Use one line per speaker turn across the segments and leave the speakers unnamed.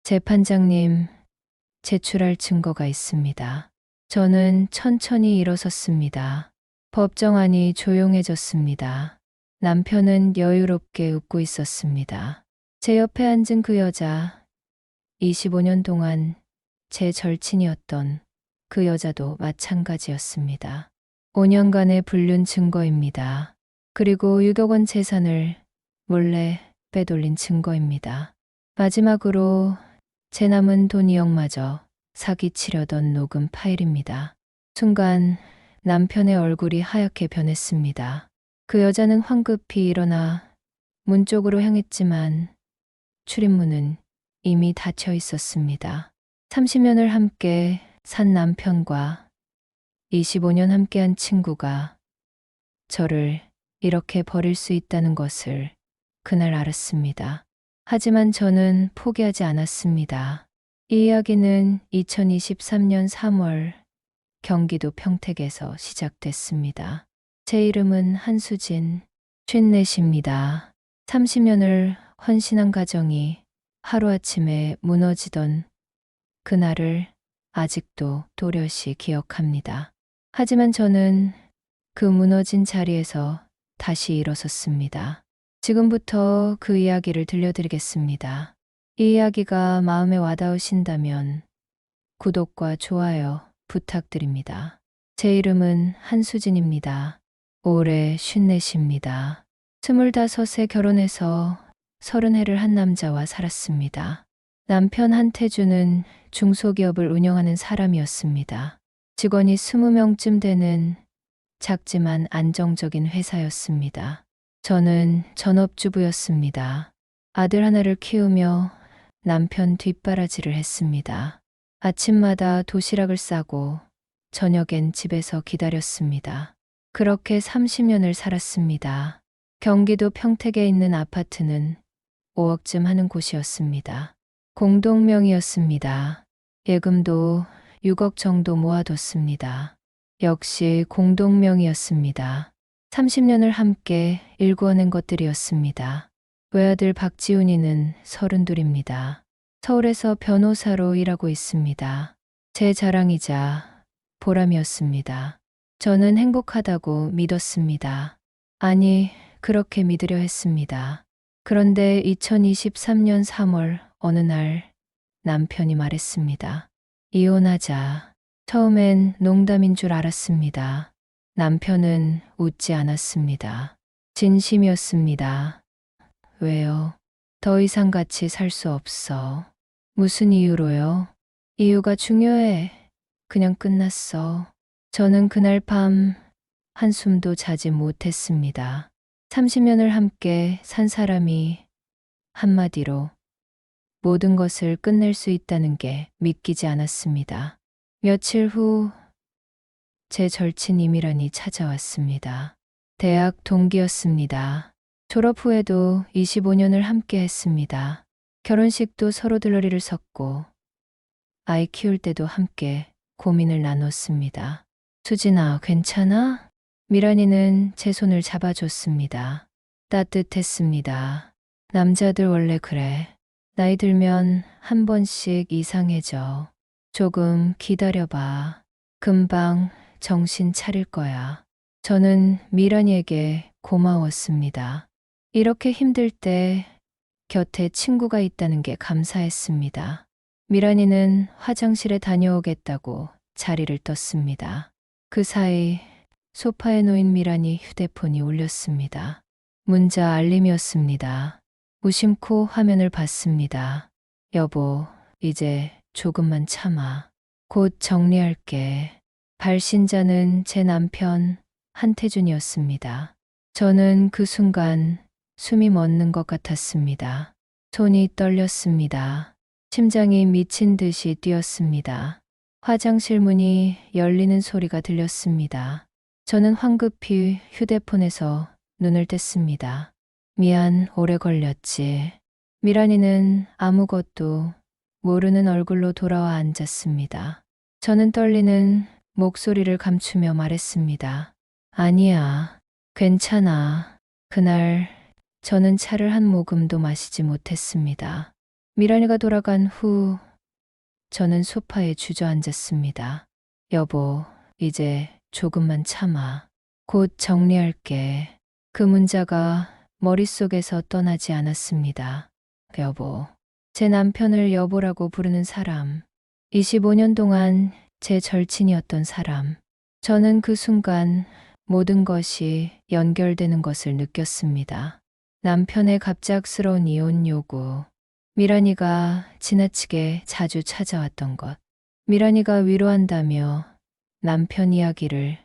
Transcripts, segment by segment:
재판장님, 제출할 증거가 있습니다. 저는 천천히 일어섰습니다. 법정 안이 조용해졌습니다. 남편은 여유롭게 웃고 있었습니다. 제 옆에 앉은 그 여자, 25년 동안 제 절친이었던 그 여자도 마찬가지였습니다. 5년간의 불륜 증거입니다. 그리고 6억 원 재산을 몰래 빼돌린 증거입니다. 마지막으로 제 남은 돈 2억마저 사기치려던 녹음 파일입니다. 순간 남편의 얼굴이 하얗게 변했습니다. 그 여자는 황급히 일어나 문 쪽으로 향했지만 출입문은 이미 닫혀 있었습니다. 30년을 함께 산 남편과 25년 함께한 친구가 저를 이렇게 버릴 수 있다는 것을 그날 알았습니다. 하지만 저는 포기하지 않았습니다. 이 이야기는 2023년 3월 경기도 평택에서 시작됐습니다. 제 이름은 한수진, 54입니다. 30년을 헌신한 가정이 하루아침에 무너지던 그날을 아직도 또렷이 기억합니다. 하지만 저는 그 무너진 자리에서 다시 일어섰습니다. 지금부터 그 이야기를 들려드리겠습니다. 이 이야기가 마음에 와닿으신다면 구독과 좋아요 부탁드립니다. 제 이름은 한수진입니다. 올해 54입니다. 25에 결혼해서 30해를 한 남자와 살았습니다. 남편 한태주는 중소기업을 운영하는 사람이었습니다. 직원이 20명쯤 되는 작지만 안정적인 회사였습니다. 저는 전업주부였습니다. 아들 하나를 키우며 남편 뒷바라지를 했습니다. 아침마다 도시락을 싸고 저녁엔 집에서 기다렸습니다. 그렇게 30년을 살았습니다. 경기도 평택에 있는 아파트는 5억쯤 하는 곳이었습니다. 공동명의였습니다. 예금도 6억 정도 모아뒀습니다. 역시 공동명의였습니다. 30년을 함께 일구어낸 것들이었습니다. 외아들 박지훈이는 32입니다. 서울에서 변호사로 일하고 있습니다. 제 자랑이자 보람이었습니다. 저는 행복하다고 믿었습니다. 아니, 그렇게 믿으려 했습니다. 그런데 2023년 3월 어느 날 남편이 말했습니다. 이혼하자. 처음엔 농담인 줄 알았습니다. 남편은 웃지 않았습니다. 진심이었습니다. 왜요? 더 이상 같이 살 수 없어. 무슨 이유로요? 이유가 중요해. 그냥 끝났어. 저는 그날 밤 한숨도 자지 못했습니다. 30년을 함께 산 사람이 한마디로 모든 것을 끝낼 수 있다는 게 믿기지 않았습니다. 며칠 후 제 절친 이미란이 찾아왔습니다. 대학 동기였습니다. 졸업 후에도 25년을 함께 했습니다. 결혼식도 서로 들러리를 섰고 아이 키울 때도 함께 고민을 나눴습니다. 수진아, 괜찮아? 미란이는 제 손을 잡아줬습니다. 따뜻했습니다. 남자들 원래 그래. 나이 들면 한 번씩 이상해져. 조금 기다려봐. 금방 정신 차릴 거야. 저는 미란이에게 고마웠습니다. 이렇게 힘들 때 곁에 친구가 있다는 게 감사했습니다. 미란이는 화장실에 다녀오겠다고 자리를 떴습니다. 그 사이 소파에 놓인 미란이 휴대폰이 울렸습니다. 문자 알림이었습니다. 무심코 화면을 봤습니다. 여보, 이제 조금만 참아. 곧 정리할게. 발신자는 제 남편 한태준이었습니다. 저는 그 순간 숨이 멎는 것 같았습니다. 손이 떨렸습니다. 심장이 미친 듯이 뛰었습니다. 화장실 문이 열리는 소리가 들렸습니다. 저는 황급히 휴대폰에서 눈을 뗐습니다. 미안, 오래 걸렸지. 미란이는 아무것도 모르는 얼굴로 돌아와 앉았습니다. 저는 떨리는 목소리를 감추며 말했습니다. 아니야, 괜찮아. 그날 저는 차를 한 모금도 마시지 못했습니다. 미란이가 돌아간 후 저는 소파에 주저앉았습니다. 여보, 이제 조금만 참아. 곧 정리할게. 그 문자가 머릿속에서 떠나지 않았습니다. 여보. 제 남편을 여보라고 부르는 사람. 25년 동안 제 절친이었던 사람. 저는 그 순간 모든 것이 연결되는 것을 느꼈습니다. 남편의 갑작스러운 이혼 요구. 미란이가 지나치게 자주 찾아왔던 것. 미란이가 위로한다며 남편 이야기를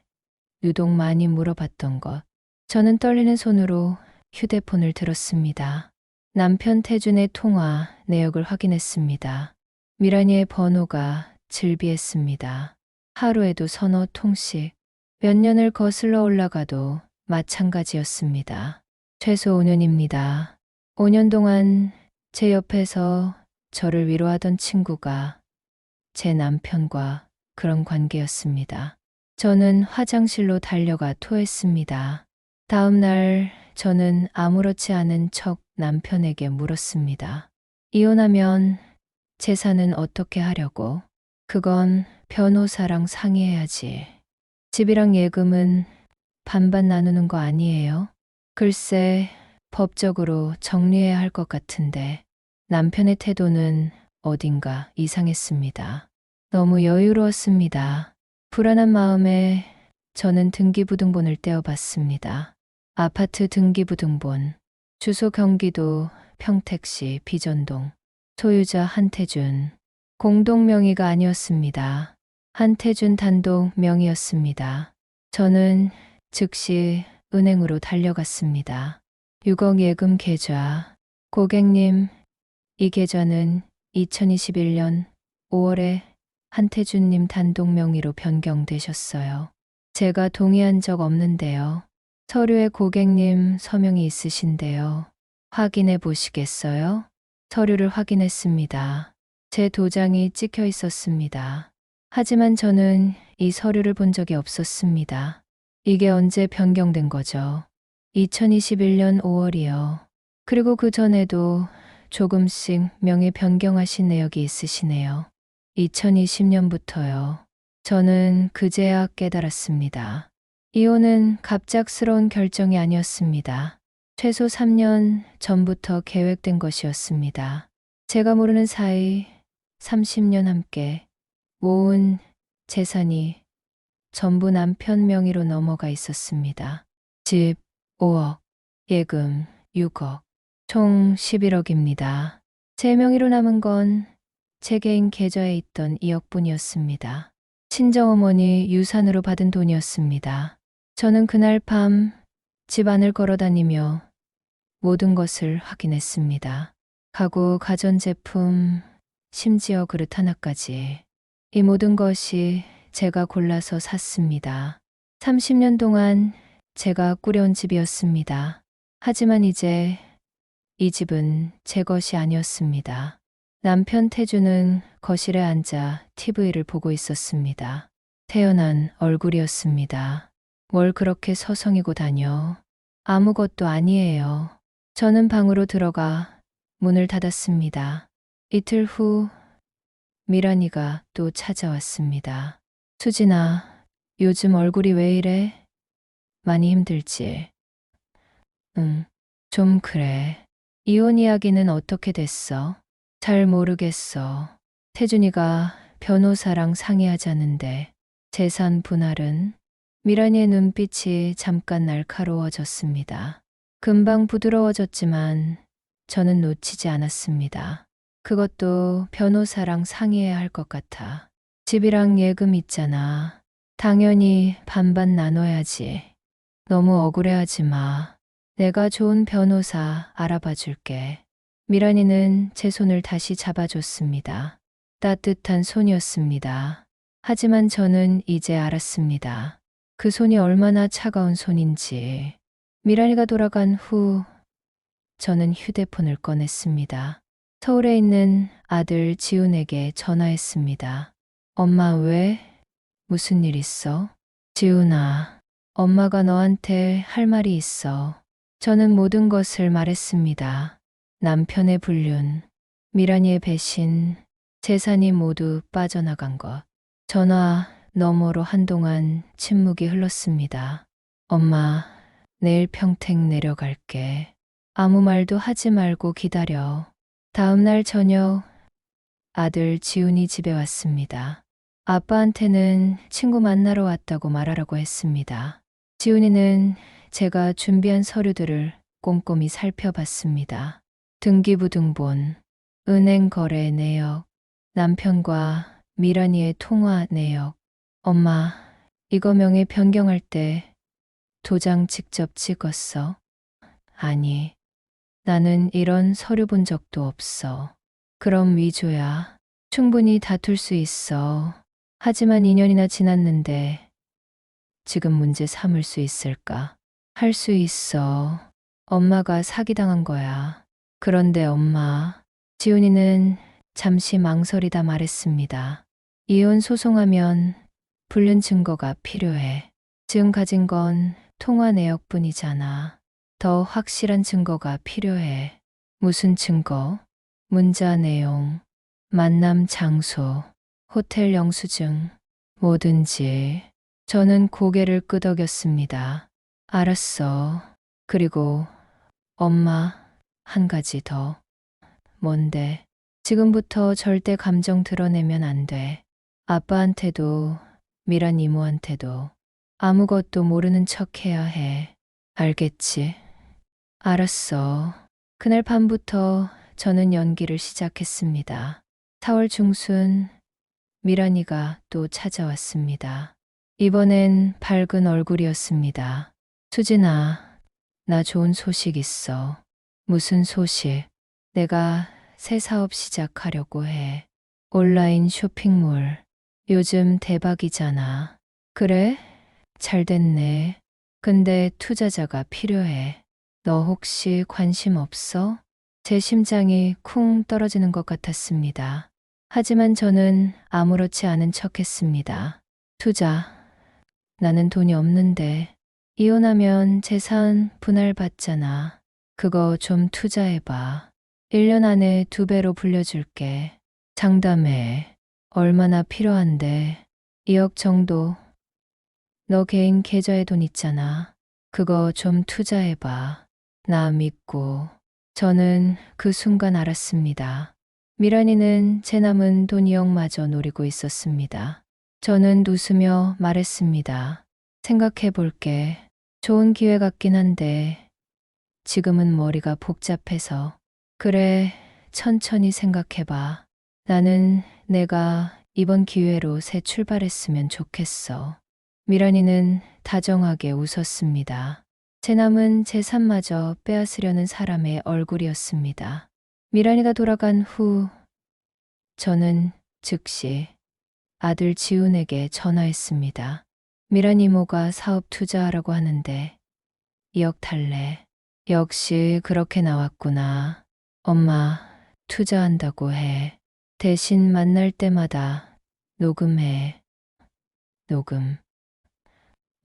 유독 많이 물어봤던 것. 저는 떨리는 손으로 휴대폰을 들었습니다. 남편 태준의 통화 내역을 확인했습니다. 미란이의 번호가 즐비했습니다. 하루에도 서너 통씩, 몇 년을 거슬러 올라가도 마찬가지였습니다. 최소 5년입니다. 5년 동안 제 옆에서 저를 위로하던 친구가 제 남편과 그런 관계였습니다. 저는 화장실로 달려가 토했습니다. 다음 날 저는 아무렇지 않은 척 남편에게 물었습니다. 이혼하면 재산은 어떻게 하려고? 그건 변호사랑 상의해야지. 집이랑 예금은 반반 나누는 거 아니에요? 글쎄, 법적으로 정리해야 할 것 같은데 남편의 태도는 어딘가 이상했습니다. 너무 여유로웠습니다. 불안한 마음에 저는 등기부등본을 떼어봤습니다. 아파트 등기부등본, 주소 경기도 평택시 비전동, 소유자 한태준, 공동 명의가 아니었습니다. 한태준 단독 명의였습니다. 저는 즉시 은행으로 달려갔습니다. 6억 예금 계좌. 고객님, 이 계좌는 2021년 5월에 한태준님 단독 명의로 변경되셨어요. 제가 동의한 적 없는데요. 서류에 고객님 서명이 있으신데요. 확인해 보시겠어요? 서류를 확인했습니다. 제 도장이 찍혀 있었습니다. 하지만 저는 이 서류를 본 적이 없었습니다. 이게 언제 변경된 거죠? 2021년 5월이요. 그리고 그 전에도 조금씩 명의 변경하신 내역이 있으시네요. 2020년부터요. 저는 그제야 깨달았습니다. 이혼은 갑작스러운 결정이 아니었습니다. 최소 3년 전부터 계획된 것이었습니다. 제가 모르는 사이 30년 함께 모은 재산이 전부 남편 명의로 넘어가 있었습니다. 집 5억, 예금 6억, 총 11억입니다. 제 명의로 남은 건 제 개인 계좌에 있던 2억뿐이었습니다. 친정어머니 유산으로 받은 돈이었습니다. 저는 그날 밤 집 안을 걸어다니며 모든 것을 확인했습니다. 가구, 가전제품, 심지어 그릇 하나까지. 이 모든 것이 제가 골라서 샀습니다. 30년 동안 제가 꾸려온 집이었습니다. 하지만 이제 이 집은 제 것이 아니었습니다. 남편 태주는 거실에 앉아 TV를 보고 있었습니다. 태연한 얼굴이었습니다. 뭘 그렇게 서성이고 다녀? 아무것도 아니에요. 저는 방으로 들어가 문을 닫았습니다. 이틀 후 미란이가 또 찾아왔습니다. 수진아, 요즘 얼굴이 왜 이래? 많이 힘들지? 응, 좀 그래. 이혼 이야기는 어떻게 됐어? 잘 모르겠어. 태준이가 변호사랑 상의하자는데 재산 분할은? 미란이의 눈빛이 잠깐 날카로워졌습니다. 금방 부드러워졌지만 저는 놓치지 않았습니다. 그것도 변호사랑 상의해야 할 것 같아. 집이랑 예금 있잖아. 당연히 반반 나눠야지. 너무 억울해하지 마. 내가 좋은 변호사 알아봐 줄게. 미란이는 제 손을 다시 잡아줬습니다. 따뜻한 손이었습니다. 하지만 저는 이제 알았습니다. 그 손이 얼마나 차가운 손인지. 미란이가 돌아간 후 저는 휴대폰을 꺼냈습니다. 서울에 있는 아들 지훈에게 전화했습니다. 엄마 왜? 무슨 일 있어? 지훈아, 엄마가 너한테 할 말이 있어. 저는 모든 것을 말했습니다. 남편의 불륜, 미란이의 배신, 재산이 모두 빠져나간 것. 전화 너머로 한동안 침묵이 흘렀습니다. 엄마, 내일 평택 내려갈게. 아무 말도 하지 말고 기다려. 다음 날 저녁 아들 지훈이 집에 왔습니다. 아빠한테는 친구 만나러 왔다고 말하라고 했습니다. 지훈이는 제가 준비한 서류들을 꼼꼼히 살펴봤습니다. 등기부등본, 은행 거래 내역, 남편과 미란이의 통화 내역. 엄마, 이거 명의 변경할 때 도장 직접 찍었어? 아니, 나는 이런 서류 본 적도 없어. 그럼 위조야. 충분히 다툴 수 있어. 하지만 2년이나 지났는데 지금 문제 삼을 수 있을까? 할 수 있어. 엄마가 사기당한 거야. 그런데 엄마, 지훈이는 잠시 망설이다 말했습니다. 이혼 소송하면 불륜 증거가 필요해. 지금 가진 건 통화 내역뿐이잖아. 더 확실한 증거가 필요해. 무슨 증거? 문자 내용, 만남 장소, 호텔 영수증, 뭐든지. 저는 고개를 끄덕였습니다. 알았어. 그리고 엄마, 한 가지 더. 뭔데? 지금부터 절대 감정 드러내면 안 돼. 아빠한테도, 미란 이모한테도 아무것도 모르는 척 해야 해. 알겠지? 알았어. 그날 밤부터 저는 연기를 시작했습니다. 4월 중순 미란이가 또 찾아왔습니다. 이번엔 밝은 얼굴이었습니다. 수진아, 나 좋은 소식 있어. 무슨 소식? 내가 새 사업 시작하려고 해. 온라인 쇼핑몰. 요즘 대박이잖아. 그래? 잘 됐네. 근데 투자자가 필요해. 너 혹시 관심 없어? 제 심장이 쿵 떨어지는 것 같았습니다. 하지만 저는 아무렇지 않은 척 했습니다. 투자. 나는 돈이 없는데. 이혼하면 재산 분할받잖아. 그거 좀 투자해봐. 1년 안에 2배로 불려줄게. 장담해. 얼마나 필요한데. 2억 정도. 너 개인 계좌에 돈 있잖아. 그거 좀 투자해봐. 나 믿고. 저는 그 순간 알았습니다. 미란이는 제 남은 돈 2억마저 노리고 있었습니다. 저는 웃으며 말했습니다. 생각해 볼게. 좋은 기회 같긴 한데 지금은 머리가 복잡해서. 그래, 천천히 생각해봐. 나는 내가 이번 기회로 새 출발했으면 좋겠어. 미란이는 다정하게 웃었습니다. 제 남은 재산마저 빼앗으려는 사람의 얼굴이었습니다. 미란이가 돌아간 후 저는 즉시 아들 지훈에게 전화했습니다. 미란 이모가 사업 투자하라고 하는데 2억 달래. 역시 그렇게 나왔구나. 엄마, 투자한다고 해. 대신 만날 때마다 녹음해. 녹음.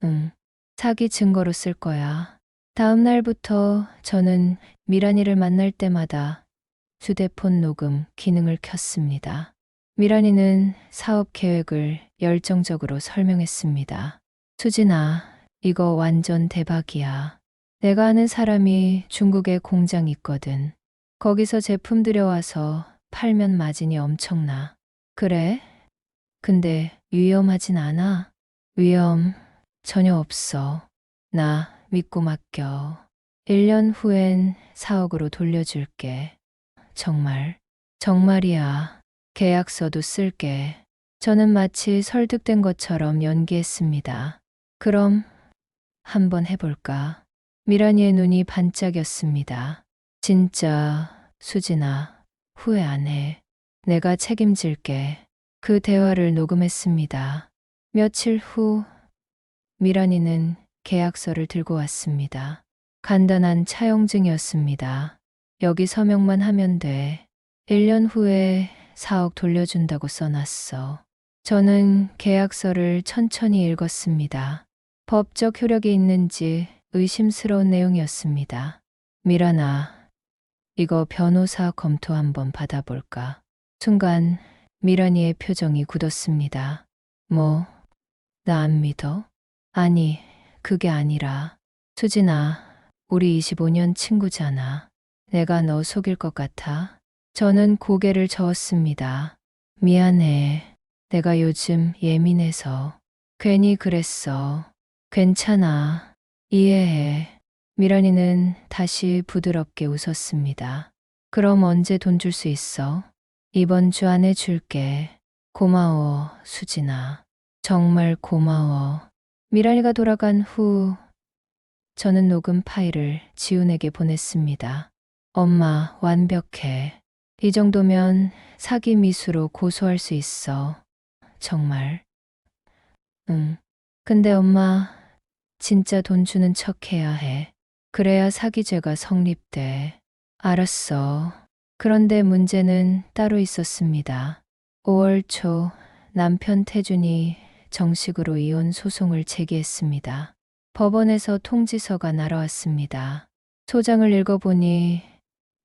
응. 사기 증거로 쓸 거야. 다음 날부터 저는 미란이를 만날 때마다 휴대폰 녹음 기능을 켰습니다. 미란이는 사업 계획을 열정적으로 설명했습니다. 수진아, 이거 완전 대박이야. 내가 아는 사람이 중국에 공장 있거든. 거기서 제품 들여와서 팔면 마진이 엄청나. 그래? 근데 위험하진 않아? 위험 전혀 없어. 나 믿고 맡겨. 1년 후엔 4억으로 돌려줄게. 정말, 정말이야. 계약서도 쓸게. 저는 마치 설득된 것처럼 연기했습니다. 그럼 한번 해볼까? 미란이의 눈이 반짝였습니다. 진짜, 수진아, 후회 안 해. 내가 책임질게. 그 대화를 녹음했습니다. 며칠 후 미란이는 계약서를 들고 왔습니다. 간단한 차용증이었습니다. 여기 서명만 하면 돼. 1년 후에 4억 돌려준다고 써놨어. 저는 계약서를 천천히 읽었습니다. 법적 효력이 있는지 의심스러운 내용이었습니다. 미란아, 이거 변호사 검토 한번 받아볼까? 순간 미란이의 표정이 굳었습니다. 뭐, 나 안 믿어? 아니, 그게 아니라. 수진아, 우리 25년 친구잖아. 내가 너 속일 것 같아? 저는 고개를 저었습니다. 미안해. 내가 요즘 예민해서. 괜히 그랬어. 괜찮아. 이해해. 미란이는 다시 부드럽게 웃었습니다. 그럼 언제 돈 줄 수 있어? 이번 주 안에 줄게. 고마워, 수진아. 정말 고마워. 미란이가 돌아간 후 저는 녹음 파일을 지훈에게 보냈습니다. 엄마, 완벽해. 이 정도면 사기 미수로 고소할 수 있어. 정말. 응. 근데 엄마, 진짜 돈 주는 척 해야 해. 그래야 사기죄가 성립돼. 알았어. 그런데 문제는 따로 있었습니다. 5월 초 남편 태준이 정식으로 이혼 소송을 제기했습니다. 법원에서 통지서가 날아왔습니다. 소장을 읽어보니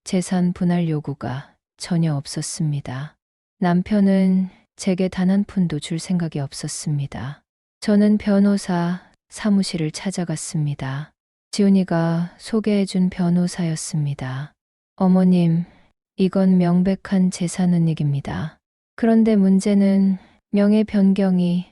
재산 분할 요구가 전혀 없었습니다. 남편은 제게 단 한 푼도 줄 생각이 없었습니다. 저는 변호사 사무실을 찾아갔습니다. 지훈이가 소개해준 변호사였습니다. 어머님, 이건 명백한 재산은닉입니다. 그런데 문제는 명예 변경이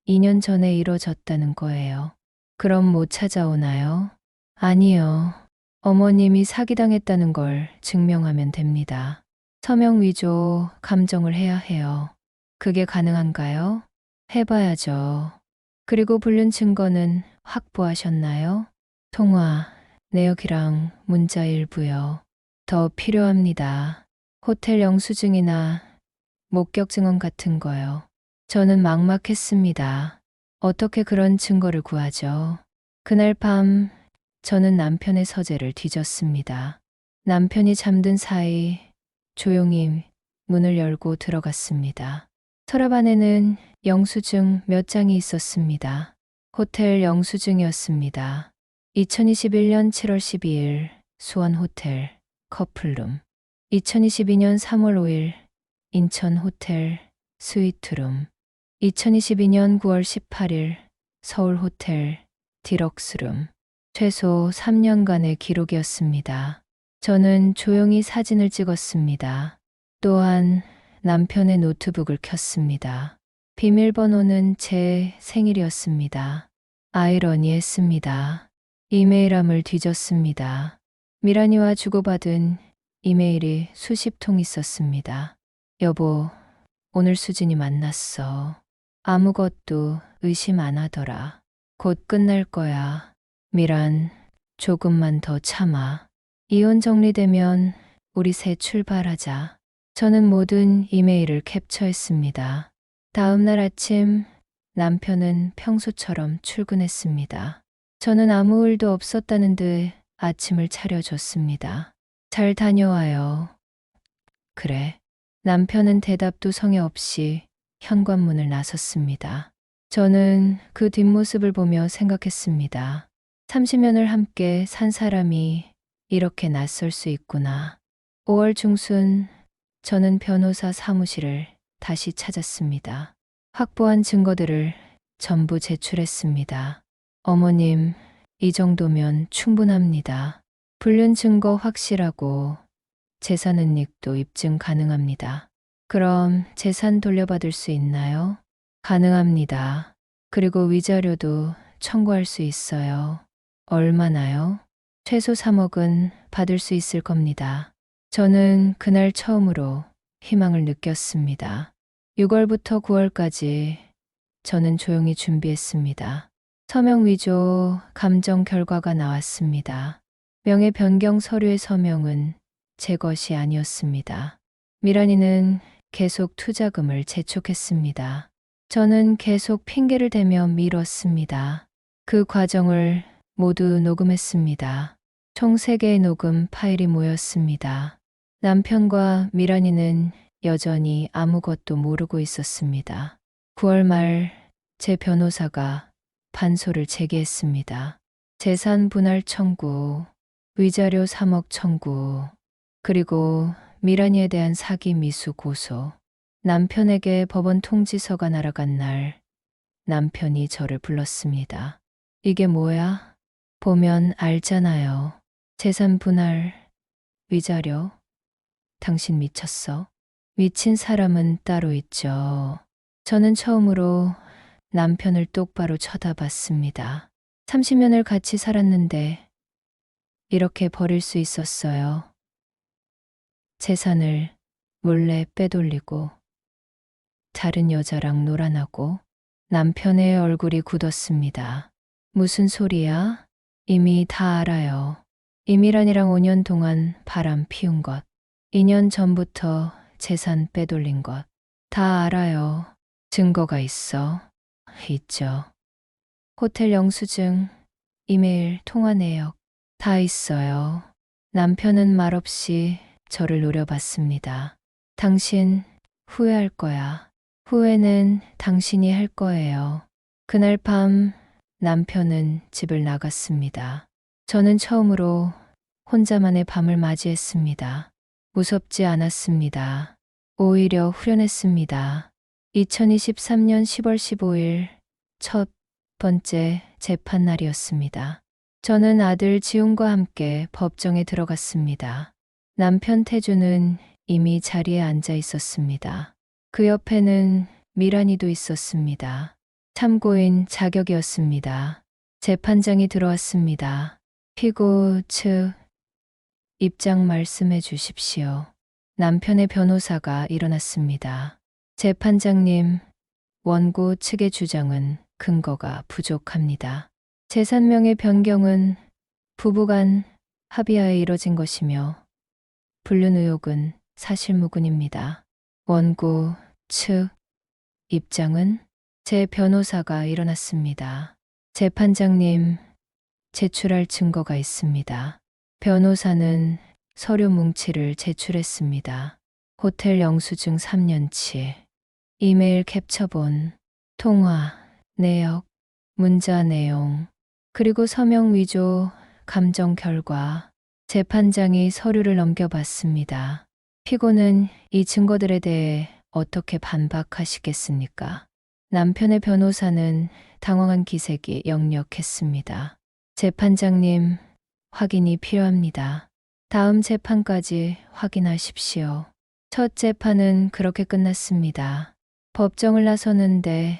2년 전에 이뤄졌다는 거예요. 그럼 못 찾아오나요? 아니요. 어머님이 사기당했다는 걸 증명하면 됩니다. 서명 위조 감정을 해야 해요. 그게 가능한가요? 해봐야죠. 그리고 불륜 증거는 확보하셨나요? 통화, 내역이랑 문자 일부요. 더 필요합니다. 호텔 영수증이나 목격 증언 같은 거요. 저는 막막했습니다. 어떻게 그런 증거를 구하죠? 그날 밤 저는 남편의 서재를 뒤졌습니다. 남편이 잠든 사이 조용히 문을 열고 들어갔습니다. 서랍 안에는 영수증 몇 장이 있었습니다. 호텔 영수증이었습니다. 2021년 7월 12일 수원 호텔 커플룸, 2022년 3월 5일 인천 호텔 스위트룸, 2022년 9월 18일 서울 호텔 디럭스룸. 최소 3년간의 기록이었습니다. 저는 조용히 사진을 찍었습니다. 또한 남편의 노트북을 켰습니다. 비밀번호는 제 생일이었습니다. 아이러니했습니다. 이메일함을 뒤졌습니다. 미란이와 주고받은 이메일이 수십 통 있었습니다. 여보, 오늘 수진이 만났어. 아무것도 의심 안 하더라. 곧 끝날 거야. 미란, 조금만 더 참아. 이혼 정리되면 우리 새 출발하자. 저는 모든 이메일을 캡처했습니다. 다음 날 아침 남편은 평소처럼 출근했습니다. 저는 아무 일도 없었다는 듯 아침을 차려줬습니다. 잘 다녀와요. 그래. 남편은 대답도 성의 없이 현관문을 나섰습니다. 저는 그 뒷모습을 보며 생각했습니다. 30년을 함께 산 사람이 이렇게 낯설 수 있구나. 5월 중순 저는 변호사 사무실을 다시 찾았습니다. 확보한 증거들을 전부 제출했습니다. 어머님, 이 정도면 충분합니다. 불륜 증거 확실하고 재산은닉도 입증 가능합니다. 그럼 재산 돌려받을 수 있나요? 가능합니다. 그리고 위자료도 청구할 수 있어요. 얼마나요? 최소 3억은 받을 수 있을 겁니다. 저는 그날 처음으로 희망을 느꼈습니다. 6월부터 9월까지 저는 조용히 준비했습니다. 서명 위조 감정 결과가 나왔습니다. 명예 변경 서류의 서명은 제 것이 아니었습니다. 미란이는 계속 투자금을 재촉했습니다. 저는 계속 핑계를 대며 미뤘습니다. 그 과정을 모두 녹음했습니다. 총 3개의 녹음 파일이 모였습니다. 남편과 미란이는 여전히 아무것도 모르고 있었습니다. 9월 말 제 변호사가 반소를 제기했습니다. 재산 분할 청구, 위자료 3억 청구, 그리고 미란이에 대한 사기 미수 고소. 남편에게 법원 통지서가 날아간 날 남편이 저를 불렀습니다. 이게 뭐야? 보면 알잖아요. 재산 분할, 위자료. 당신 미쳤어? 미친 사람은 따로 있죠. 저는 처음으로 남편을 똑바로 쳐다봤습니다. 30년을 같이 살았는데 이렇게 버릴 수 있었어요. 재산을 몰래 빼돌리고 다른 여자랑 놀아나고. 남편의 얼굴이 굳었습니다. 무슨 소리야? 이미 다 알아요. 이미란이랑 5년 동안 바람 피운 것, 2년 전부터 재산 빼돌린 것, 다 알아요. 증거가 있어. 있죠. 호텔 영수증, 이메일, 통화 내역, 다 있어요. 남편은 말없이 저를 노려봤습니다. 당신 후회할 거야. 후회는 당신이 할 거예요. 그날 밤 남편은 집을 나갔습니다. 저는 처음으로 혼자만의 밤을 맞이했습니다. 무섭지 않았습니다. 오히려 후련했습니다. 2023년 10월 15일 첫 번째 재판 날이었습니다. 저는 아들 지훈과 함께 법정에 들어갔습니다. 남편 태주는 이미 자리에 앉아 있었습니다. 그 옆에는 미란이도 있었습니다. 참고인 자격이었습니다. 재판장이 들어왔습니다. 피고 측 입장 말씀해 주십시오. 남편의 변호사가 일어났습니다. 재판장님, 원고 측의 주장은 근거가 부족합니다. 재산명의 변경은 부부간 합의하에 이뤄진 것이며 불륜 의혹은 사실무근입니다. 원고 측 입장은? 제 변호사가 일어났습니다. 재판장님, 제출할 증거가 있습니다. 변호사는 서류 뭉치를 제출했습니다. 호텔 영수증 3년치, 이메일 캡처본, 통화, 내역, 문자 내용, 그리고 서명 위조, 감정 결과. 재판장이 서류를 넘겨봤습니다. 피고는 이 증거들에 대해 어떻게 반박하시겠습니까? 남편의 변호사는 당황한 기색이 역력했습니다. 재판장님, 확인이 필요합니다. 다음 재판까지 확인하십시오. 첫 재판은 그렇게 끝났습니다. 법정을 나서는데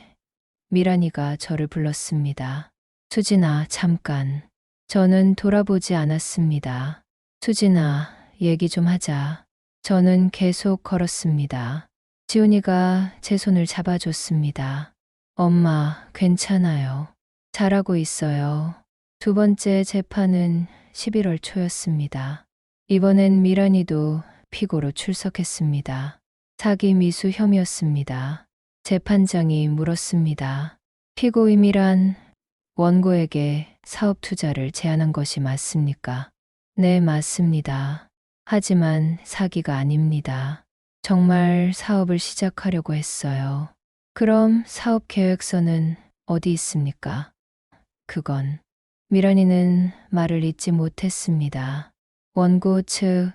미란이가 저를 불렀습니다. 수진아, 잠깐. 저는 돌아보지 않았습니다. 수진아, 얘기 좀 하자. 저는 계속 걸었습니다. 지훈이가 제 손을 잡아줬습니다. 엄마, 괜찮아요. 잘하고 있어요. 두 번째 재판은 11월 초였습니다. 이번엔 미란이도 피고로 출석했습니다. 사기 미수 혐의였습니다. 재판장이 물었습니다. 피고임이란 원고에게 사업 투자를 제안한 것이 맞습니까? 네, 맞습니다. 하지만 사기가 아닙니다. 정말 사업을 시작하려고 했어요. 그럼 사업 계획서는 어디 있습니까? 그건 미란이는 말을 잇지 못했습니다. 원고 측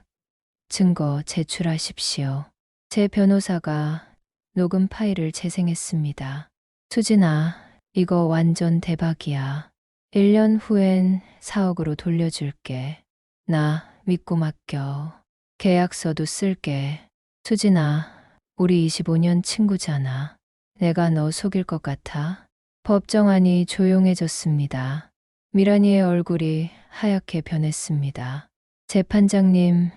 증거 제출하십시오. 제 변호사가 녹음 파일을 재생했습니다. 수진아, 이거 완전 대박이야. 1년 후엔 4억으로 돌려줄게. 나 믿고 맡겨. 계약서도 쓸게. 수진아, 우리 25년 친구잖아. 내가 너 속일 것 같아? 법정 안이 조용해졌습니다. 미란이의 얼굴이 하얗게 변했습니다. 재판장님,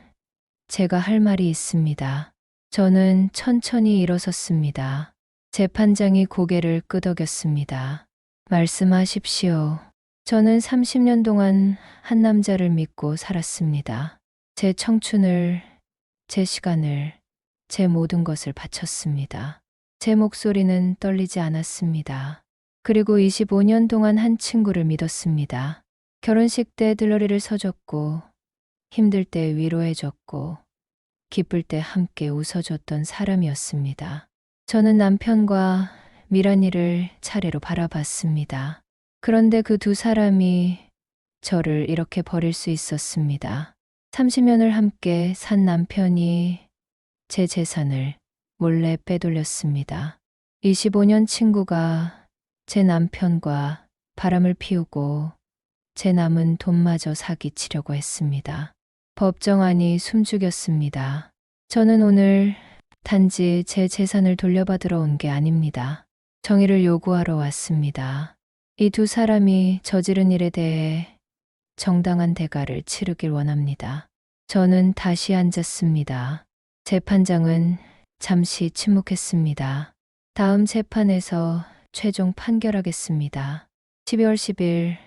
제가 할 말이 있습니다. 저는 천천히 일어섰습니다. 재판장이 고개를 끄덕였습니다. 말씀하십시오. 저는 30년 동안 한 남자를 믿고 살았습니다. 제 청춘을, 제 시간을, 제 모든 것을 바쳤습니다. 제 목소리는 떨리지 않았습니다. 그리고 25년 동안 한 친구를 믿었습니다. 결혼식 때 들러리를 서줬고, 힘들 때 위로해줬고, 기쁠 때 함께 웃어줬던 사람이었습니다. 저는 남편과 미란이를 차례로 바라봤습니다. 그런데 그 두 사람이 저를 이렇게 버릴 수 있었습니다. 30년을 함께 산 남편이 제 재산을 몰래 빼돌렸습니다. 25년 친구가 제 남편과 바람을 피우고 제 남은 돈마저 사기치려고 했습니다. 법정안이 숨죽였습니다. 저는 오늘 단지 제 재산을 돌려받으러 온 게 아닙니다. 정의를 요구하러 왔습니다. 이 두 사람이 저지른 일에 대해 정당한 대가를 치르길 원합니다. 저는 다시 앉았습니다. 재판장은 잠시 침묵했습니다. 다음 재판에서 최종 판결하겠습니다. 12월 10일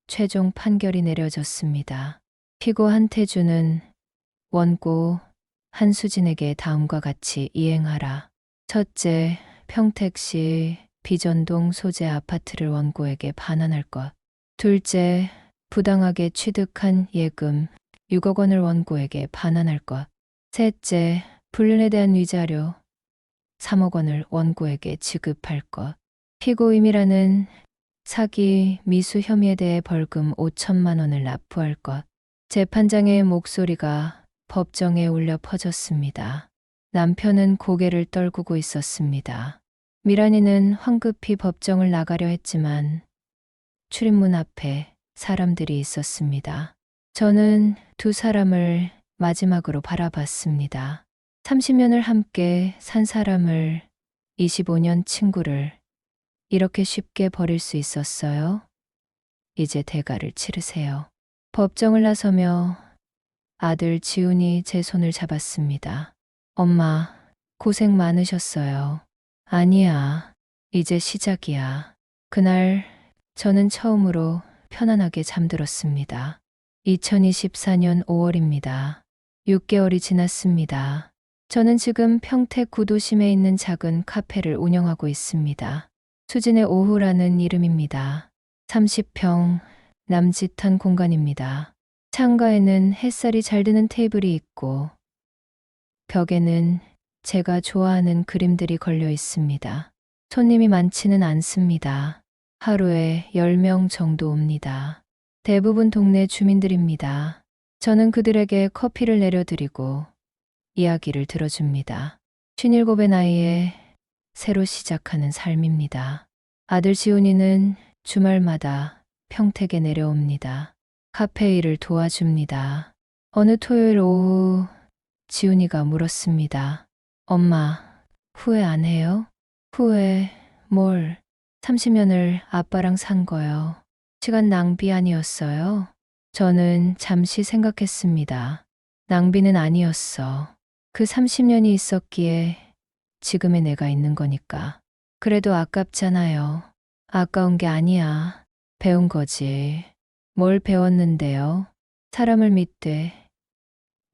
최종 판결이 내려졌습니다. 피고 한태주는 원고 한수진에게 다음과 같이 이행하라. 첫째, 평택시 비전동 소재 아파트를 원고에게 반환할 것. 둘째, 부당하게 취득한 예금 6억 원을 원고에게 반환할 것. 셋째, 불륜에 대한 위자료 3억 원을 원고에게 지급할 것. 피고 임이라는 사기 미수 혐의에 대해 벌금 5천만 원을 납부할 것. 재판장의 목소리가 법정에 울려 퍼졌습니다. 남편은 고개를 떨구고 있었습니다. 미란이는 황급히 법정을 나가려 했지만 출입문 앞에 사람들이 있었습니다. 저는 두 사람을 마지막으로 바라봤습니다. 30년을 함께 산 사람을, 25년 친구를 이렇게 쉽게 버릴 수 있었어요? 이제 대가를 치르세요. 법정을 나서며 아들 지훈이 제 손을 잡았습니다. 엄마, 고생 많으셨어요. 아니야, 이제 시작이야. 그날 저는 처음으로 편안하게 잠들었습니다. 2024년 5월입니다. 6개월이 지났습니다. 저는 지금 평택 구도심에 있는 작은 카페를 운영하고 있습니다. 수진의 오후라는 이름입니다. 30평 남짓한 공간입니다. 창가에는 햇살이 잘 드는 테이블이 있고 벽에는 제가 좋아하는 그림들이 걸려 있습니다. 손님이 많지는 않습니다. 하루에 10명 정도 옵니다. 대부분 동네 주민들입니다. 저는 그들에게 커피를 내려드리고 이야기를 들어줍니다. 57의 나이에 새로 시작하는 삶입니다. 아들 지훈이는 주말마다 평택에 내려옵니다. 카페 일을 도와줍니다. 어느 토요일 오후 지훈이가 물었습니다. 엄마, 후회 안 해요? 후회, 뭘? 30년을 아빠랑 산 거요. 시간 낭비 아니었어요? 저는 잠시 생각했습니다. 낭비는 아니었어. 그 30년이 있었기에 지금의 내가 있는 거니까. 그래도 아깝잖아요. 아까운 게 아니야. 배운 거지. 뭘 배웠는데요? 사람을 믿되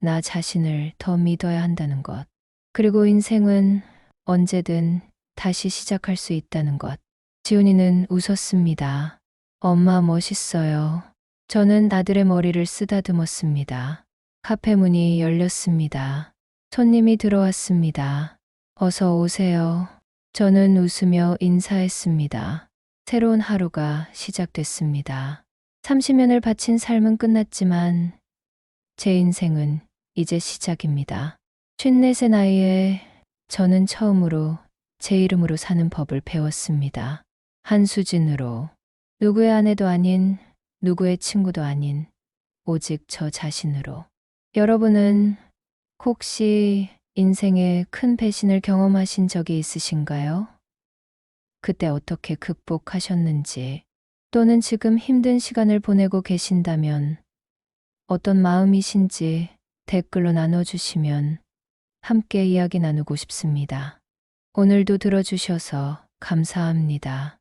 나 자신을 더 믿어야 한다는 것. 그리고 인생은 언제든 다시 시작할 수 있다는 것. 지훈이는 웃었습니다. 엄마 멋있어요. 저는 아들의 머리를 쓰다듬었습니다. 카페 문이 열렸습니다. 손님이 들어왔습니다. 어서 오세요. 저는 웃으며 인사했습니다. 새로운 하루가 시작됐습니다. 30년을 바친 삶은 끝났지만 제 인생은 이제 시작입니다. 54의 나이에 저는 처음으로 제 이름으로 사는 법을 배웠습니다. 한수진으로. 누구의 아내도 아닌, 누구의 친구도 아닌, 오직 저 자신으로. 여러분은 혹시 인생의 큰 배신을 경험하신 적이 있으신가요? 그때 어떻게 극복하셨는지, 또는 지금 힘든 시간을 보내고 계신다면 어떤 마음이신지 댓글로 나눠주시면 함께 이야기 나누고 싶습니다. 오늘도 들어주셔서 감사합니다.